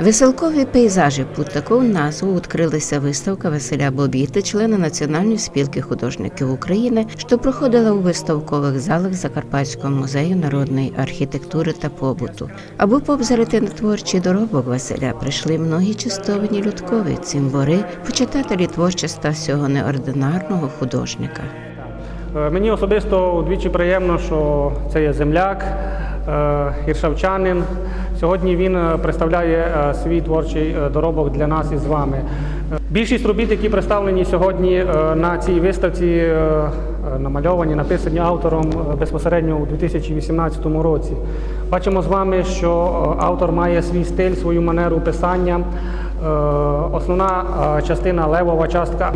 Веселкові пейзажі – під таку назву відкрилася виставка Василя Бобіти, члена Національної спілки художників України, що проходила у виставкових залах Закарпатського музею народної архітектури та побуту. Аби пообзирати на творчий доробок Василя, прийшли многі чистовані людкові, цимбори, почитателі творчества цього неординарного художника. Мені особисто удвічі приємно, що це є земляк, іршавчанин. Сьогодні він представляє свій творчий доробок для нас із вами. Більшість робіт, які представлені сьогодні на цій виставці, намальовані, написані автором безпосередньо у 2018 році. Бачимо з вами, що автор має свій стиль, свою манеру писання. Основна частина, левова частка,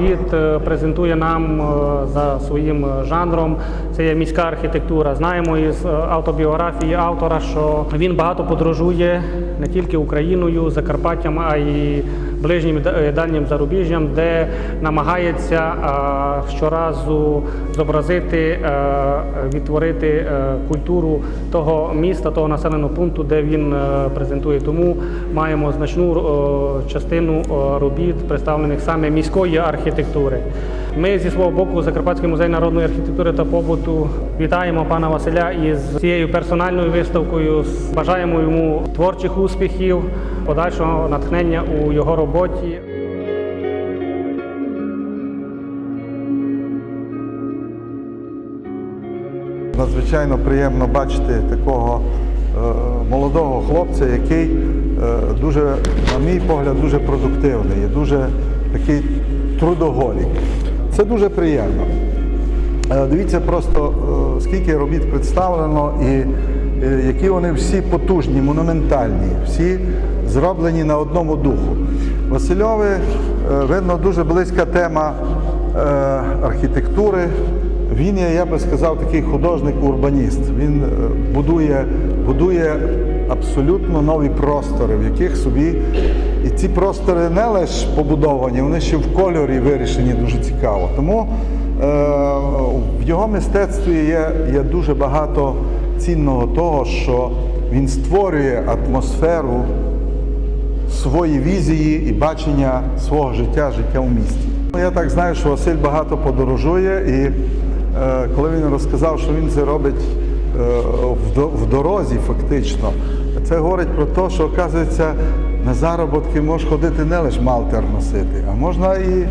презентує нам за своїм жанром. Це є міська архітектура. Знаємо із автобіографії автора, що він багато подорожує не тільки Україною, Закарпаттям, а й ближнім і дальнім зарубіжжям, де намагається щоразу зобразити, відтворити культуру того міста, того населеного пункту, де він презентує. Тому маємо значну частину робіт, представлених саме міської архітектури. Ми зі свого боку, Закарпатський музей народної архітектури та побуту, вітаємо пана Василя із цією персональною виставкою. Бажаємо йому творчих успіхів, подальшого натхнення у його роботі. Надзвичайно приємно бачити такого молодого хлопця, який дуже, на мій погляд, дуже продуктивний, дуже такий трудоголік. Це дуже приємно. Дивіться просто, скільки робіт представлено і які вони всі потужні, монументальні, всі зроблені на одному духу. Васильові, видно, дуже близька тема архітектури. Він є, я би сказав, такий художник-урбаніст. Він будує абсолютно нові простори, в яких собі, і ці простори не лише побудовані, вони ще в кольорі вирішені дуже цікаво. Тому в його мистецтві є дуже багато цінного того, що він створює атмосферу свої візії і бачення свого життя у місті. Я так знаю, що Василь багато подорожує, і коли він розказав, що він це робить в дорозі фактично, це говорить про те, що, оказується, на заробітки можеш ходити не лише малтер носити, а можна і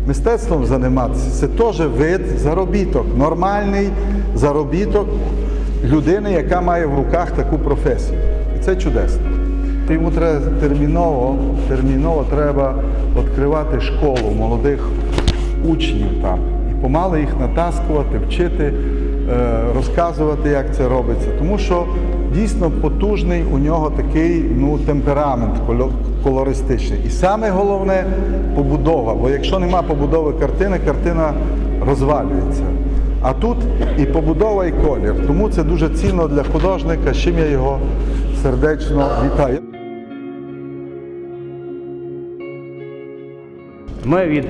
мистецтвом займатися. Це теж вид заробіток, нормальний заробіток людини, яка має в руках таку професію. І це чудесно. Йому треба терміново треба відкривати школу молодих учнів там. І помало їх натаскувати, вчити, розказувати, як це робиться. Тому що дійсно потужний у нього такий темперамент колористичний. І саме головне – побудова. Бо якщо нема побудови картини, картина розвалюється. А тут і побудова, і колір. Тому це дуже цінно для художника, з чим я його сердечно вітаю. Ми від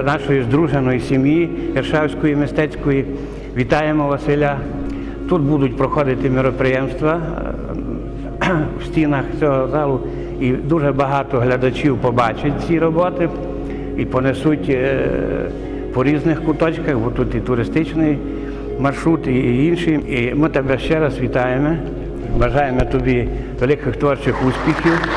нашої здруженої сім'ї Іршавської мистецької вітаємо Василя. Тут будуть проходити мероприємства в стінах цього залу, і дуже багато глядачів побачать ці роботи і понесуть по різних куточках, бо тут і туристичний маршрут, і інші. І ми тебе ще раз вітаємо, бажаємо тобі великих творчих успіхів.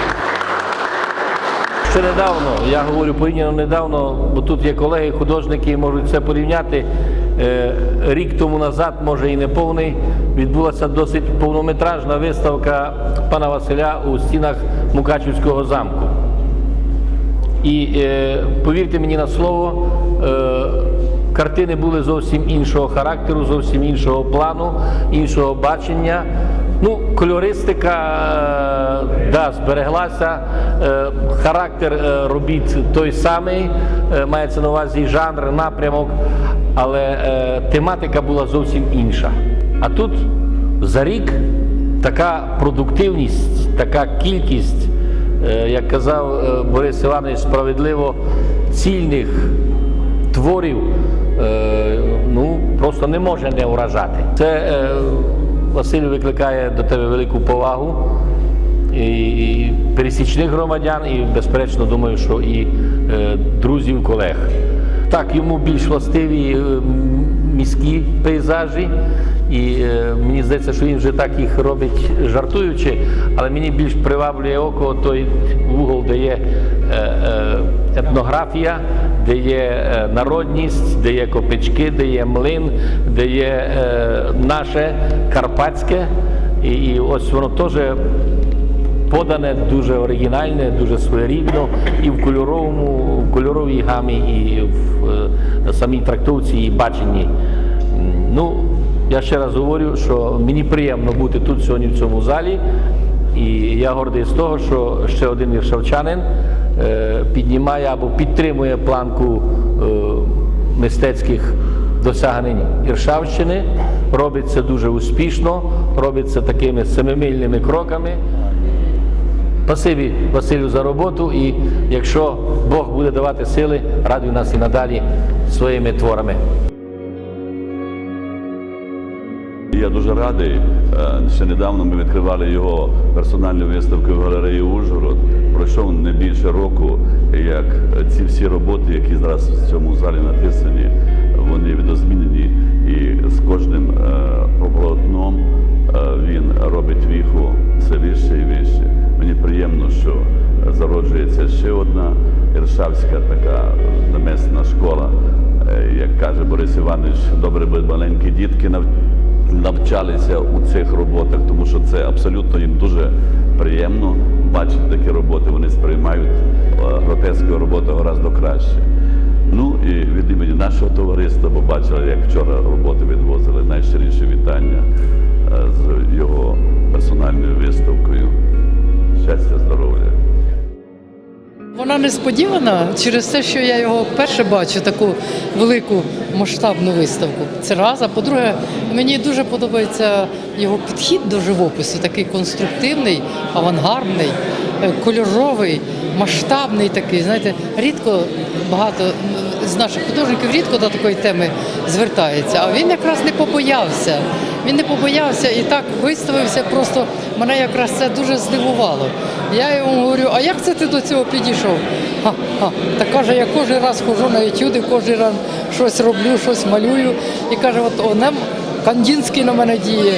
Ще недавно, я говорю порівняно недавно, бо тут є колеги, художники, можуть це порівняти, рік тому назад, може і не повний, відбулася досить повнометражна виставка пана Василя у стінах Мукачівського замку. І повірте мені на слово, картини були зовсім іншого характеру, зовсім іншого плану, іншого бачення. Кольористика, да, збереглася, характер робіт той самий, мається на увазі жанр, напрямок, але тематика була зовсім інша. А тут за рік така продуктивність, така кількість, як казав Борис Іванович справедливо, цільних творів, просто не може не вражати. Це Василь викликає до тебе велику повагу. і пересічних громадян, і, безперечно, думаю, що і друзів, колег. Так, йому більш властиві міські пейзажі, і мені здається, що він вже так їх робить жартуючи, але мені більш приваблює око той вугол, де є етнографія, де є народність, де є копички, де є млин, де є наше карпатське, і ось воно теж подане дуже оригінальне, дуже своєрідно і в кольоровій гамі, і в самій трактовці, і баченні. Ну, я ще раз говорю, що мені приємно бути тут сьогодні в цьому залі, і я гордий з того, що ще один іршавчанин піднімає або підтримує планку мистецьких досягнень Іршавщини. Робить це дуже успішно, робить це такими семимильними кроками. Спасибі Василю за роботу, і якщо Бог буде давати сили, радуй нас і надалі своїми творами. Я дуже радий. Ще недавно ми відкривали його персональну виставку в галереї Ужгород. Пройшов не більше року, як ці всі роботи, які зараз в цьому залі написані, вони видозмінені, і з кожним полотном він робить віху все вище і вище. Мені приємно, що зароджується ще одна іршавська така намесна школа. Як каже Борис Іванович, добре би маленькі дітки навчалися у цих роботах, тому що це абсолютно їм дуже приємно бачити такі роботи. Вони сприймають гротеску роботу гораздо краще. Ну і від імені нашого товариства, бо бачили, як вчора роботи відвозили, найщиріші вітання з його персональною виставкою. Щастя, здоров'я. Вона несподівана через те, що я його вперше бачу, таку велику масштабну виставку. Це раз. А по-друге, мені дуже подобається його підхід до живопису, такий конструктивний, авангардний, кольоровий, масштабний такий. Знаєте, рідко багато з наших художників рідко до такої теми звертається, а він якраз не побоявся. Він не побоявся і так виставився, просто мене якраз це дуже здивувало. Я йому говорю, а як це ти до цього підійшов? Так каже, я кожен раз ходжу на етюди, кожен раз щось роблю, щось малюю. І каже, от Кандінський на мене діє,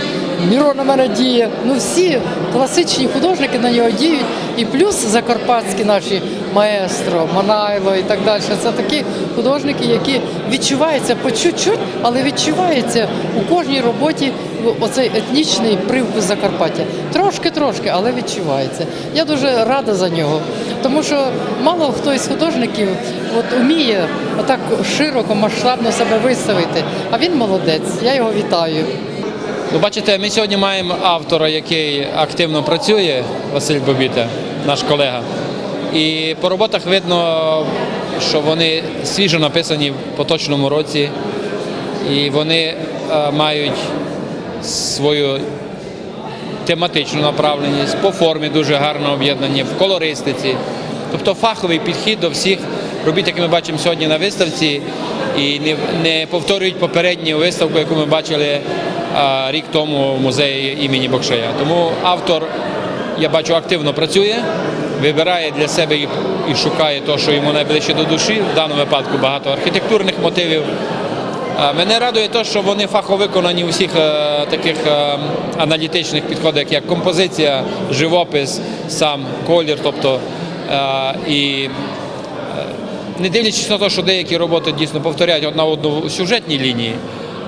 Міро на мене діє. Ну всі класичні художники на нього діють. І плюс закарпатські наші маестро, Манайло і так далі. Це такі художники, які відчуваються по чуть-чуть, але відчувається у кожній роботі оцей етнічний привкус Закарпаття. Трошки-трошки, але відчувається. Я дуже рада за нього, тому що мало хто із художників вміє отак широко, масштабно себе виставити, а він молодець, я його вітаю. Ну, бачите, ми сьогодні маємо автора, який активно працює, Василь Бобіта, наш колега. І по роботах видно, що вони свіжо написані в поточному році, і вони мають свою тематичну направленість, по формі дуже гарно об'єднані, в колористиці. Тобто фаховий підхід до всіх робіт, які ми бачимо сьогодні на виставці, і не повторюють попередню виставку, яку ми бачили рік тому в музеї імені Бокшая. Тому автор, я бачу, активно працює, вибирає для себе і шукає те, що йому найближче до душі, в даному випадку багато архітектурних мотивів. Мене радує те, що вони фахово виконані у всіх таких аналітичних підходах, як композиція, живопис, сам колір, тобто і не дивлячись на те, що деякі роботи дійсно повторяють одна одну у сюжетній лінії,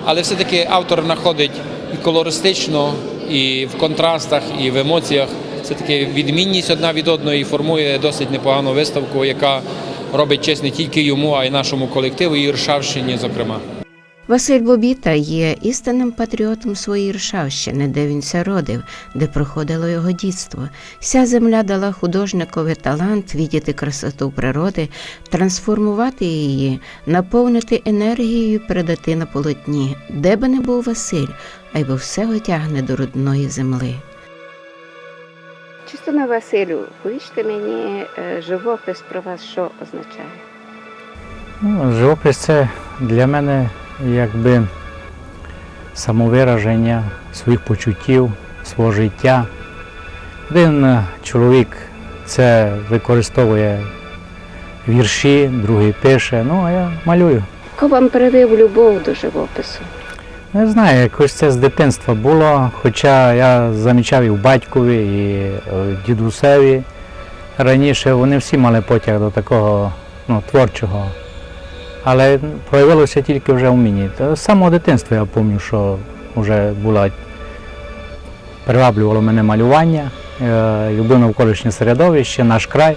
але все-таки автор знаходить і колористично, і в контрастах, і в емоціях. Все-таки відмінність одна від одної і формує досить непогану виставку, яка робить честь не тільки йому, а й нашому колективу, і Іршавщині, зокрема. Василь Бобіта є істинним патріотом своєї Іршавщини, де він ся родив, де проходило його дитинство. Вся земля дала художникові талант видіти красоту природи, трансформувати її, наповнити енергією і передати на полотні. Де би не був Василь, а й бо все тягне до рідної земли. Чистина Василю, поїжте мені живопис про вас, що означає? Живопис – це для мене якби самовираження своїх почуттів, свого життя. Один чоловік це використовує вірші, другий пише, ну а я малюю. Хто вам привив любов до живопису? Не знаю, якось це з дитинства було, хоча я замічав і в батькові, і в дідусеві. Раніше вони всі мали потяг до такого творчого, але проявилося тільки вже в мені. З самого дитинства я пам'ятаю, що вже приваблювало мене малювання, любив навколишнє середовище, наш край.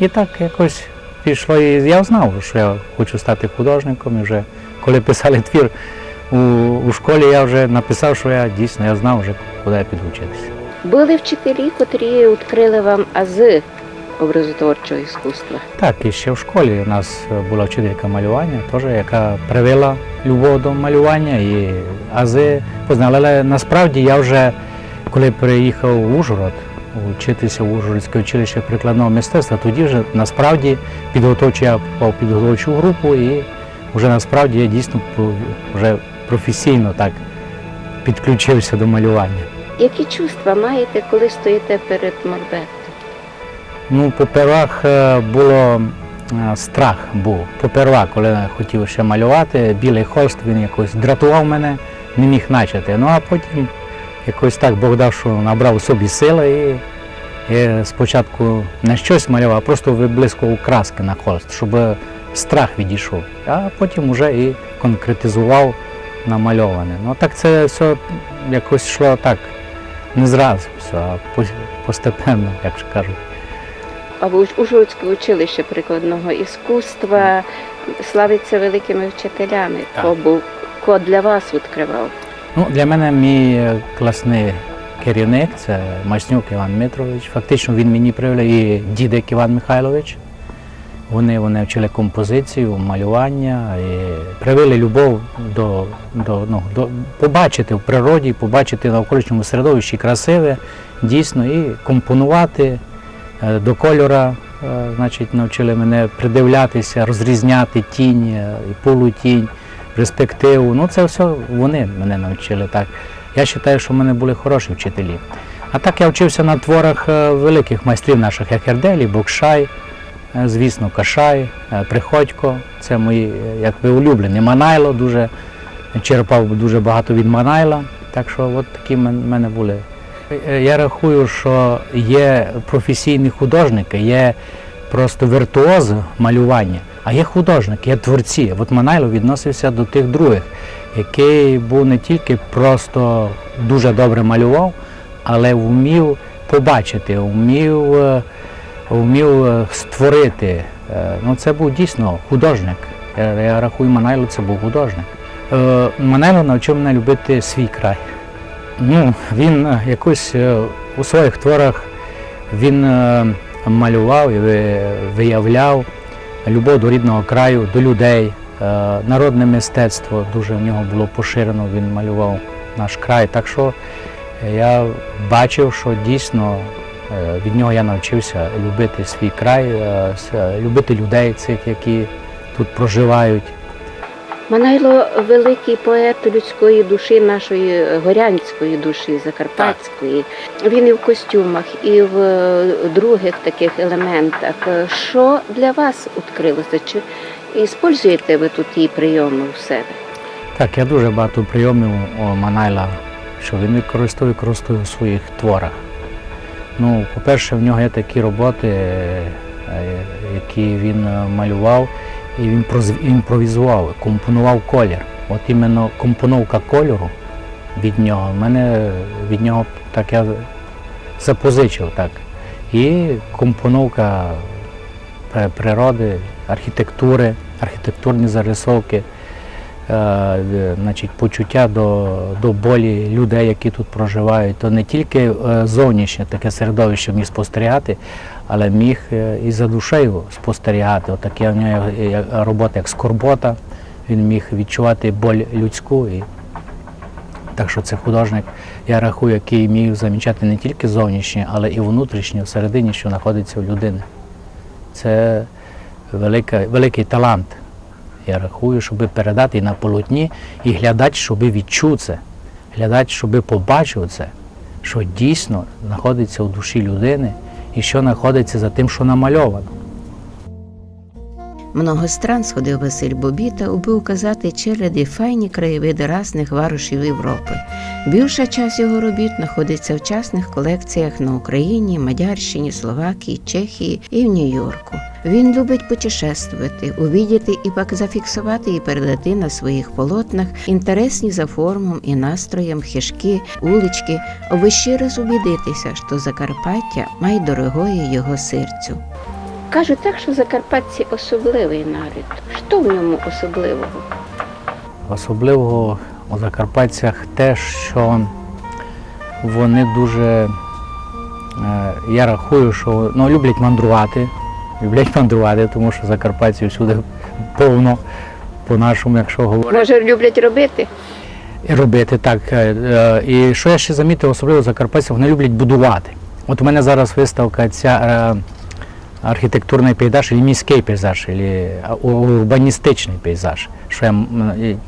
І так якось пішло, і я знав, що я хочу стати художником. І вже коли писали твір у школі, я вже написав, що я дійсно знав вже, куди я піду вчитися. Були вчителі, котрі відкрили вам ази образотворчого іскусства? Так, і ще в школі у нас була вчителька малювання, теж, яка привила любов до малювання і ази познала. Але насправді я вже, коли переїхав в Ужгород, вчитися в Ужгородське училище прикладного мистецтва, тоді вже насправді я попав в підготовчу групу і вже насправді я дійсно вже професійно так підключився до малювання. Які чувства маєте, коли стоїте перед мольбертом? Ну, попервах було страх був. Попервах, коли я хотів ще малювати, білий холст, він якось дратував мене, не міг начати. Ну а потім якось так Бог дав, що набрав собі сили і спочатку не щось малював, а просто виблискував краски на холст, щоб страх відійшов. А потім вже і конкретизував намальоване. Ну так це все якось йшло так, не зразу, все, а постепенно, як кажуть. А Ужгородське училище прикладного іскусства славиться великими вчителями. Хто для вас відкривав? Ну, для мене мій класний керівник, це Маснюк Іван Дмитрович. Фактично він мені привів, і Дідик Іван Михайлович. Вони вчили композицію, малювання, і привили любов до побачити в природі, побачити на навколишньому середовищі красиве, дійсно, і компонувати до кольора, значить, навчили мене придивлятися, розрізняти тінь, і полутінь, перспективу. Ну, це все вони мене навчили так. Я вважаю, що в мене були хороші вчителі. А так я вчився на творах великих майстрів наших, як Ерделі, Бокшай, звісно, Кашай, Приходько. Це мої, якби, улюблені. Манайло, черпав дуже багато від Манайла. Так що от такі в мене були. Я рахую, що є професійні художники, є просто віртуози малювання, а є художники, є творці. От Манайло відносився до тих других, який був не тільки просто дуже добре малював, але вмів побачити, вмів створити. Ну, це був дійсно художник. Я рахую, Манайло це був художник. Манайло навчив мене любити свій край. Ну, він якось у своїх творах він малював і виявляв любов до рідного краю, до людей. Народне мистецтво дуже в нього було поширено, він малював наш край. Так що я бачив, що дійсно від нього я навчився любити свій край, любити людей цих, які тут проживають. Манайло – великий поет людської душі, нашої горянської душі, закарпатської. Так. Він і в костюмах, і в других таких елементах. Що для вас відкрилося? Чи використовуєте ви тут ті прийоми у себе? Так, я дуже багато прийомів у Манайла, що він використовує у своїх творах. Ну, по-перше, в нього є такі роботи, які він малював, і він імпровізував, компонував колір. От іменно компоновка кольору від нього, від нього так я запозичив так. І компоновка природи, архітектури, архітектурні зарисовки, значить, почуття до болі людей, які тут проживають. То не тільки зовнішнє таке середовище міг спостерігати, але міг і за душею спостерігати. Отакі в нього роботи, як «Скорбота», він міг відчувати боль людську. Так що це художник, я рахую, який міг замічати не тільки зовнішнє, але і внутрішнє, всередині, що знаходиться в людини. Це великий талант. Я рахую, щоб передати і на полотні, і глядач, щоб відчув це, глядач, щоб побачив це, що дійсно знаходиться у душі людини і що знаходиться за тим, що намальовано. Много стран сходив Василь Бобіта, аби указати череди файні краєвиди різних варушів Європи. Більша часть його робіт знаходиться в частних колекціях на Україні, Мадярщині, Словакії, Чехії і в Нью-Йорку. Він любить путешествувати, увідіти і пак зафіксувати і передати на своїх полотнах інтересні за формом і настроєм хижки, улички, аби ще раз убідитися, що Закарпаття має дорогої його серцю. Кажуть так, що закарпатці особливий народ. Що в ньому особливого? Особливо у закарпатцях те, що вони дуже, я рахую, що люблять мандрувати, тому що закарпатців всюди повно, по-нашому, якщо говорити. Може, люблять робити? І робити, так. І що я ще замітив, особливо закарпатців, вони люблять будувати. От у мене зараз виставка ця архітектурний пейзаж, і міський пейзаж, і урбаністичний пейзаж, що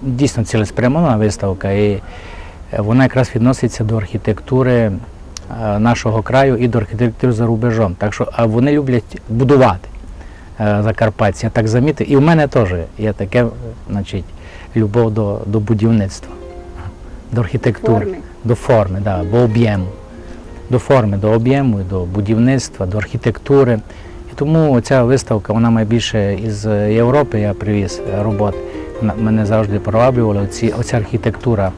дійсно цілеспрямована виставка, і вона якраз відноситься до архітектури нашого краю і до архітектури за рубежом. Так що вони люблять будувати закарпатці, я так замітив. І в мене теж є таке, значить, любов до будівництва, до архітектури, до форми, да, до об'єму. До форми, до об'єму, до будівництва, до архітектури. І тому ця виставка, вона найбільше із Європи, я привіз робот. Мене завжди приваблювала оця архітектура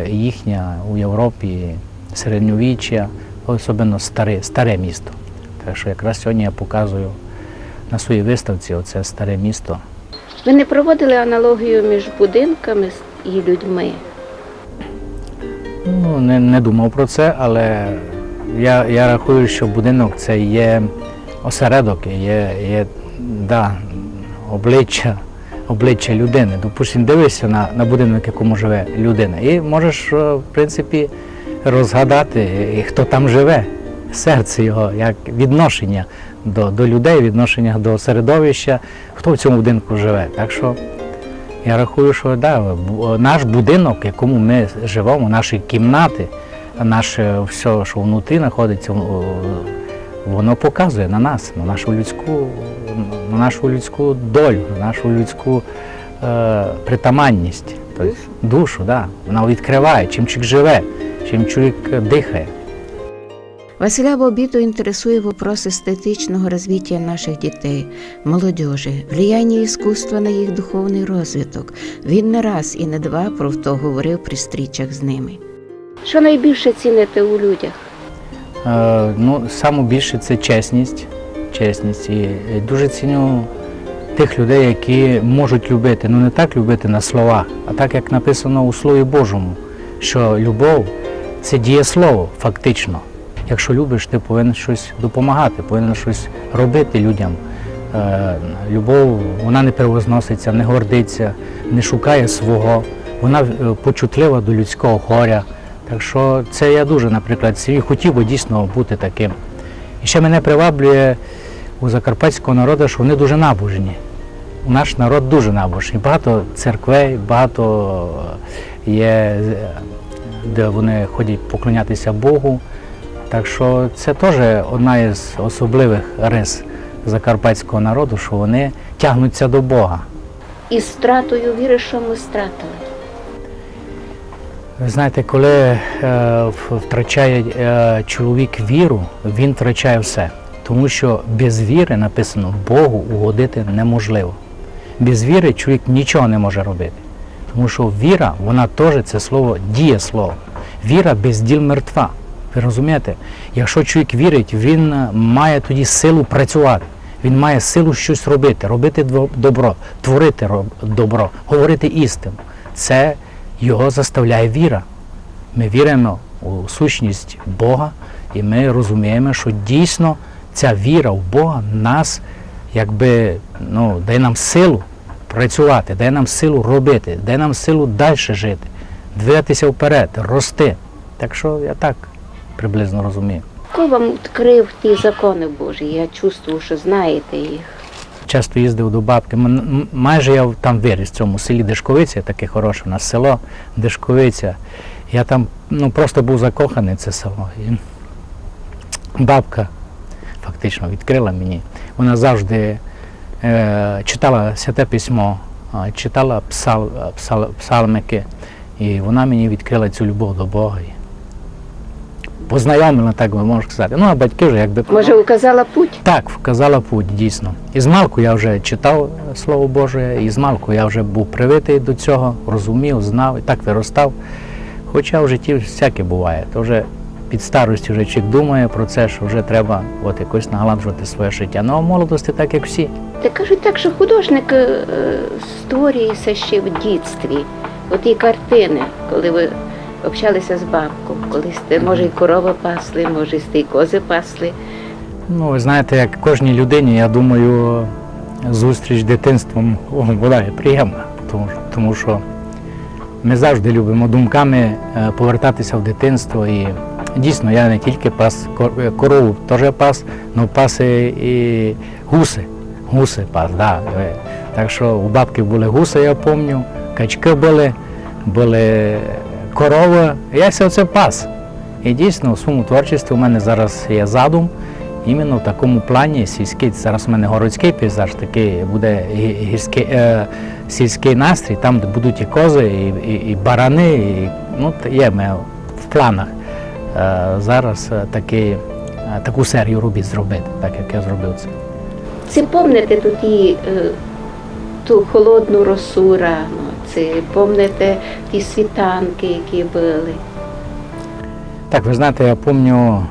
їхня у Європі, середньовіччя, особливо старе місто. Так що якраз сьогодні я показую на своїй виставці оце старе місто. Ви не проводили аналогію між будинками і людьми? Не думав про це, але я рахую, що будинок – це є осередок, є обличчя людини. Допустим, дивишся на будинок, в якому живе людина, і можеш, в принципі, розгадати, хто там живе, серце його, як відношення до людей, відношення до середовища, хто в цьому будинку живе. Так що я рахую, що наш будинок, в якому ми живемо, наші кімнати, наше все, що внутрі знаходиться, воно показує на нас, на нашу людську долю, на нашу людську притаманність, тобто душу. Вона відкриває, чим чоловік живе, чим чоловік дихає. Василя Бобіту інтересує вопрос естетичного розвитку наших дітей, молодежі, влияння іскусства на їх духовний розвиток. Він не раз і не два про то говорив при зустрічах з ними. Що найбільше ціните у людях? Саме більше це чесність. І дуже ціню тих людей, які можуть любити, не так любити на словах, а так, як написано у Слові Божому, що любов – це дієслово, фактично. Якщо любиш, ти повинен щось допомагати, повинен щось робити людям. Любов, вона не перевозноситься, не гордиться, не шукає свого, вона почутлива до людського горя. Так що це я дуже, наприклад, хотів би дійсно бути таким. І ще мене приваблює у закарпатського народу, що вони дуже набожні. Наш народ дуже набожний. Багато церквей, багато є, де вони ходять поклонятися Богу. Так що це теж одна із особливих рис закарпатського народу, що вони тягнуться до Бога. І стратою віри, що ми стратили? Ви знаєте, коли втрачає чоловік віру, він втрачає все. Тому що без віри, написано, Богу угодити неможливо. Без віри чоловік нічого не може робити. Тому що віра, вона теж це слово, дієслово. Віра без діл мертва. Ви розумієте? Якщо чоловік вірить, він має тоді силу працювати. Він має силу щось робити добро, творити добро, говорити істину. Це його заставляє віра. Ми віримо у сущність Бога, і ми розуміємо, що дійсно ця віра в Бога нас дає нам силу працювати, дає нам силу робити, дає нам силу далі жити, двигатися вперед, рости. Так що я так приблизно розумію. Хто вам відкрив ті закони Божі? Я чувствую, що знаєте їх. Часто їздив до бабки. Майже я там виріс в цьому селі Дешковиця, таке хороше у нас село, Дешковиця. Я там просто був закоханий в це село. І бабка фактично відкрила мені. Вона завжди читала Святе Письмо, читала псалмики, і вона мені відкрила цю любов до Бога. Познайомила, так би можна сказати. Ну, а батьки вже якби... Може, указала путь? Так, вказала путь, дійсно. І змалку я вже читав Слово Боже, і змалку я вже був привитий до цього, розумів, знав, і так виростав. Хоча в житті всяке буває. То вже під старості вже чоловік думає про це, що вже треба от якось налагоджувати своє життя. Ну, а в молодості так, як всі. Та кажуть так, що художник створюється ще в дитинстві. От і картини, коли ви общалися з бабкою, колись ти, може, і корови пасли, може, і кози пасли. Ну, ви знаєте, як кожній людині, я думаю, зустріч з дитинством буває приємна, тому що ми завжди любимо думками повертатися в дитинство. І дійсно, я не тільки пас корову, теж пас, але пас і гуси пас, да. Так що у бабки були гуси, я пам'ятаю, качки були корови, я все це пас. І дійсно, у своєму творчості у мене зараз є задум, іменно в такому плані сільський, зараз у мене городський пейзаж, такий буде сільський настрій, там де будуть і кози, і барани, і, ну, є в планах зараз таку серію робіт зробити, так як я зробив це. Це пам'ятаєте тут ту холодну росу рано, це пам'ятаєте ті світанки, які були? Так, ви знаєте, я пам'ятаю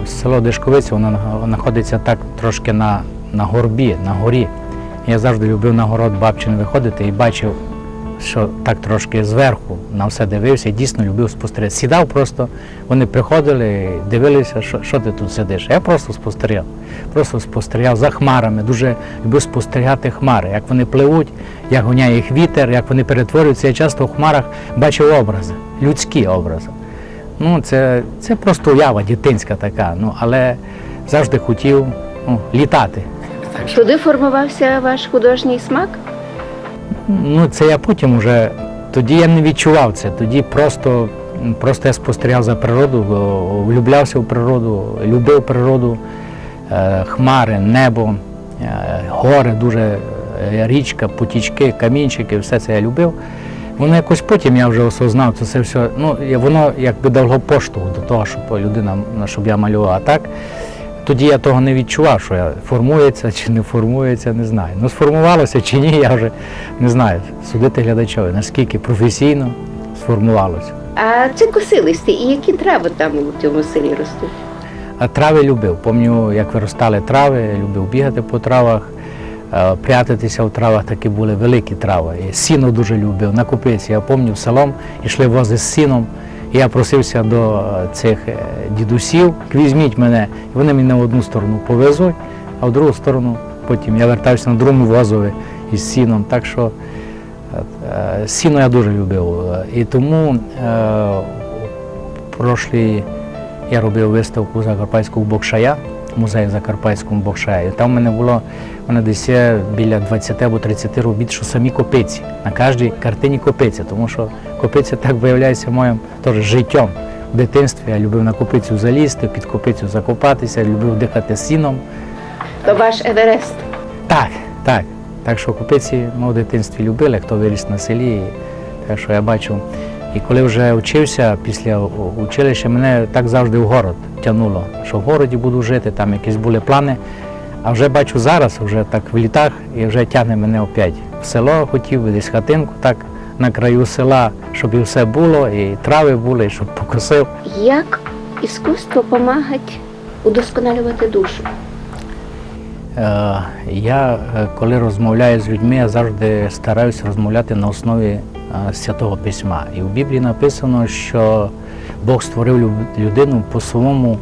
село Дишковиця, воно знаходиться так трошки на горбі, на горі. Я завжди любив на город бабчин виходити і бачив, що так трошки зверху на все дивився і дійсно любив спостерігати. Сідав просто, вони приходили, дивилися, що ти тут сидиш. Я просто спостерігав за хмарами, дуже любив спостерігати хмари, як вони пливуть, як гоняє їх вітер, як вони перетворюються. Я часто в хмарах бачив образи, людські образи. Ну, це просто уява дитинська така, але завжди хотів літати. Туди формувався ваш художній смак? Ну, це я потім вже, тоді я не відчував це, тоді просто я спостерігав за природу, влюблявся в природу, любив природу, хмари, небо, гори, дуже річка, потічки, камінчики, все це я любив. Воно якось потім я вже осознав, це все, воно якби дало поштовх до того, щоб я малював. А так, тоді я того не відчував, що я формується чи не формується, не знаю. Ну, сформувалося чи ні, я вже не знаю. Судити глядачові, наскільки професійно сформувалося. А це косилисти, і які трави там у цьому селі ростуть? А трави любив. Пам'ятаю, як виростали трави, любив бігати по травах, прятатися в травах, такі були великі трави. І сіно дуже любив, на Копиці. Я пам'ятаю, в селом йшли вози з сіном. І я просився до цих дідусів, візьміть мене, і вони мене в одну сторону повезуть, а в другу сторону потім я вертався на другому возові із сіном. Так що сіно я дуже любив. І тому я робив виставку Закарпатського бокшая, музей Закарпатського бокшая. І там в мене десь біля 20 або 30 робіт, що самі копиці, на кожній картині копиця, тому що копиця так виявляється моїм теж життям. В дитинстві я любив на копицю залізти, під копицю закопатися, любив дихати сіном. То ваш Еверест? Так. Так що копиці в дитинстві любили, хто виріс на селі. Так що я бачу. І коли вже вчився після училища, мене так завжди в город тягнуло, що в городі буду жити, там якісь були плани. А вже бачу зараз, вже так в літах, і вже тягне мене опять в село, хотів би десь хатинку, так на краю села, щоб і все було, і трави були, і щоб покосив. Як іскусство допомагає удосконалювати душу? Я, коли розмовляю з людьми, я завжди стараюся розмовляти на основі Святого Письма. І в Біблії написано, що Бог створив людину по своєму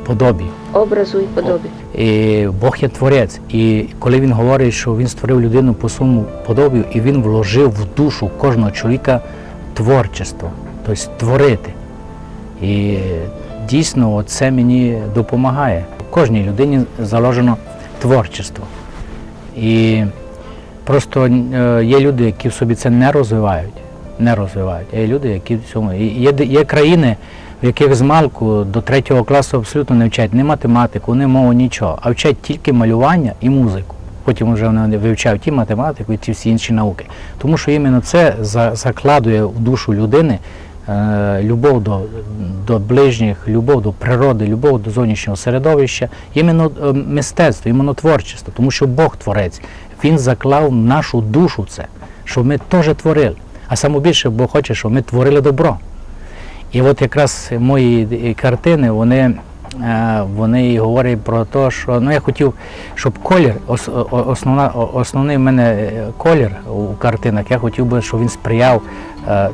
подобі. Образу і подобі. І Бог є творець. І коли він говорить, що він створив людину по своєму подобі, і він вложив в душу кожного чоловіка творчество, тобто творити. І дійсно це мені допомагає. Кожній людині заложено творчество. І просто є люди, які в собі це не розвивають. не розвивають, а є люди, які в цьому. І є країни, в яких змалку до 3 класу абсолютно не вчать ні математику, ні мову, нічого, а вчать тільки малювання і музику. Потім вже вони вивчають і математику, і ті всі інші науки. Тому що іменно це закладує в душу людини любов до ближніх, любов до природи, любов до зовнішнього середовища, іменно мистецтво, іменно творчество, тому що Бог творець. Він заклав в нашу душу це, щоб ми теж творили. А саме більше Бог хоче, щоб ми творили добро. І от якраз мої картини, вони говорять про те, що я хотів, щоб колір, основний в мене колір у картинах, я хотів би, щоб він сприяв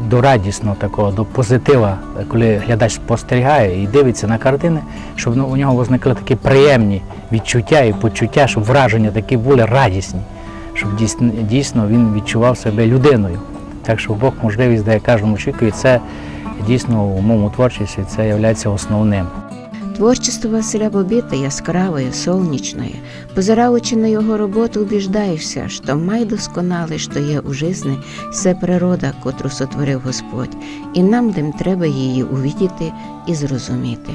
до радісного такого, до позитива, коли глядач спостерігає і дивиться на картини, щоб у нього виникли такі приємні відчуття і почуття, щоб враження такі були радісні, щоб дійсно він відчував себе людиною. Так що Бог можливість дає кожному чоловіку, і це дійсно у моєму творчості це є основним. Творчество Василя Бобіта яскравое, сонячное. Позираючи на його роботу, убіждаєшся, що майдосконале, що є у житті, це природа, котру сотворив Господь, і нам тим треба її увидіти і зрозуміти.